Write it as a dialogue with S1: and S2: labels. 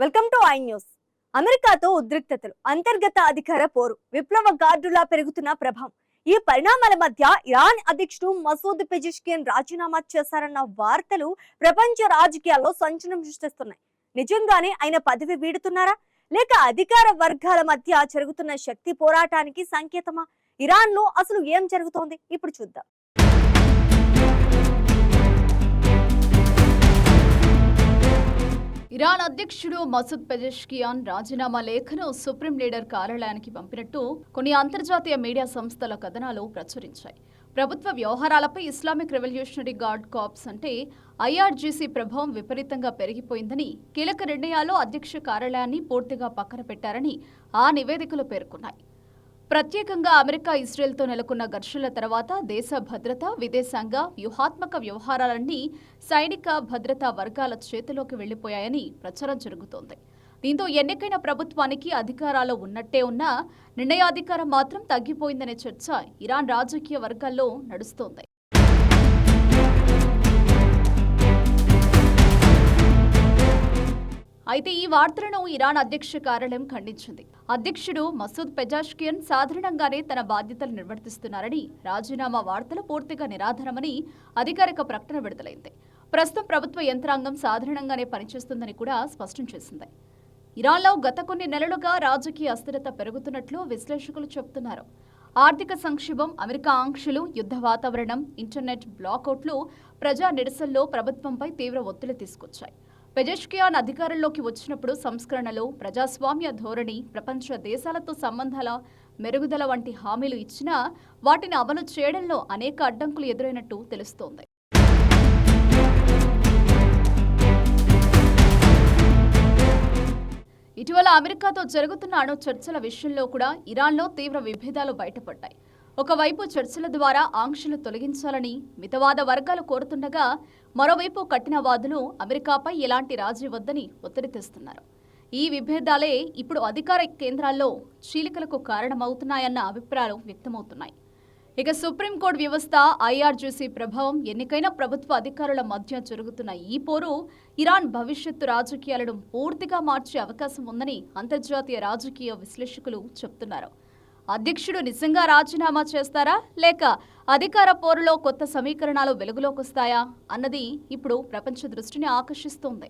S1: Welcome to I news. అమెరికాతో ఉద్రిక్తతలు, అంతర్గత అధికార పోరు, విప్లవ గార్డులా పెరుగుతున్న ప్రభావం. ఈ పరిణామాల మధ్య ఇరాన్ అధ్యక్షుడు మసూద్ పెజెష్కియాన్ రాజీనామా చేశారన్న వార్తలు ప్రపంచ రాజకీయాల్లో సంచలనం సృష్టిస్తున్నాయి. నిజంగానే ఆయన పదవి వీడుతున్నారా, లేక అధికార వర్గాల మధ్య జరుగుతున్న శక్తి పోరాటానికి సంకేతమా? ఇరాన్ లో అసలు ఏం జరుగుతోంది ఇప్పుడు చూద్దాం.
S2: ఇరాన్ అధ్యక్షుడు మసూద్ పెజెష్కియాన్ రాజీనామా లేఖను సుప్రీం లీడర్ కార్యాలయానికి పంపినట్టు కొన్ని అంతర్జాతీయ మీడియా సంస్థల కథనాలు ప్రచురించాయి. ప్రభుత్వ వ్యవహారాలపై ఇస్లామిక్ రెవల్యూషనరీ గార్డ్ కార్ప్స్ అంటే ఐఆర్జీసీ ప్రభావం విపరీతంగా పెరిగిపోయిందని, కీలక నిర్ణయాల్లో అధ్యక్ష కార్యాలయాన్ని పూర్తిగా పక్కన పెట్టారని ఆ నివేదికలు పేర్కొన్నాయి. ప్రత్యేకంగా అమెరికా ఇజ్రాయెల్తో నెలకొన్న ఘర్షణల తర్వాత దేశ భద్రత, విదేశాంగ, వ్యూహాత్మక వ్యవహారాలన్నీ సైనిక భద్రతా వర్గాల చేతిలోకి వెళ్లిపోయాయని ప్రచారం జరుగుతోంది. దీంతో ఎన్నికైన ప్రభుత్వానికి అధికారాలు ఉన్నట్టే ఉన్నా నిర్ణయాధికారం మాత్రం తగ్గిపోయిందనే చర్చ ఇరాన్ రాజకీయ వర్గాల్లో నడుస్తోంది. అయితే ఈ వార్తలను ఇరాన్ అధ్యక్ష కార్యాలయం ఖండించింది. అధ్యక్షుడు మసూద్ పెజెష్కియాన్ సాధారణంగానే తన బాధ్యతలు నిర్వర్తిస్తున్నారని, రాజీనామా వార్తలు పూర్తిగా నిరాధారమని అధికారిక ప్రకటన విడుదలైంది. ప్రస్తుతం ప్రభుత్వ యంత్రాంగం సాధారణంగానే పనిచేస్తుందని కూడా స్పష్టం చేసింది. ఇరాన్లో గత కొన్ని నెలలుగా రాజకీయ అస్థిరత పెరుగుతున్నట్లు విశ్లేషకులు చెబుతున్నారు. ఆర్థిక సంక్షోభం, అమెరికా ఆంక్షలు, యుద్ధ వాతావరణం, ఇంటర్నెట్ బ్లాకౌట్లు ప్రజా నిరసనలో ప్రభుత్వంపై తీవ్ర ఒత్తిడి తీసుకొచ్చాయి. పెజెష్కియాన్ అధికారంలోకి వచ్చినప్పుడు సంస్కరణలు, ప్రజాస్వామ్య ధోరణి, ప్రపంచ దేశాలతో సంబంధాల మెరుగుదల వంటి హామీలు ఇచ్చినా వాటిని అమలు చేయడంలో అనేక అడ్డంకులు ఎదురైనట్టు తెలుస్తోంది. ఇటీవల అమెరికాతో జరుగుతున్న అణు చర్చల విషయంలో కూడా ఇరాన్లో తీవ్ర విభేదాలు బయటపడ్డాయి. ఒకవైపు చర్చల ద్వారా ఆంక్షలు తొలగించాలని మితవాద వర్గాలు కోరుతుండగా, మరోవైపు కఠినవాదులు అమెరికాపై ఎలాంటి రాజీ వద్దని ఒత్తిడి తెస్తున్నారు. ఈ విభేదాలే ఇప్పుడు అధికార కేంద్రాల్లో చీలికలకు కారణమవుతున్నాయన్న అభిప్రాయాలు వ్యక్తమవుతున్నాయి. ఇక సుప్రీంకోర్టు వ్యవస్థ, ఐఆర్జీసీ ప్రభావం, ఎన్నికైన ప్రభుత్వ అధికారుల మధ్య జరుగుతున్న ఈ పోరు ఇరాన్ భవిష్యత్తు రాజకీయాలను పూర్తిగా మార్చే అవకాశం ఉందని అంతర్జాతీయ రాజకీయ విశ్లేషకులు చెబుతున్నారు. అధ్యక్షుడు నిజంగా రాజీనామా చేస్తారా, లేక అధికార పోరులో కొత్త సమీకరణాలు వెలుగులోకి వస్తాయా అన్నది ఇప్పుడు ప్రపంచ దృష్టిని ఆకర్షిస్తోంది.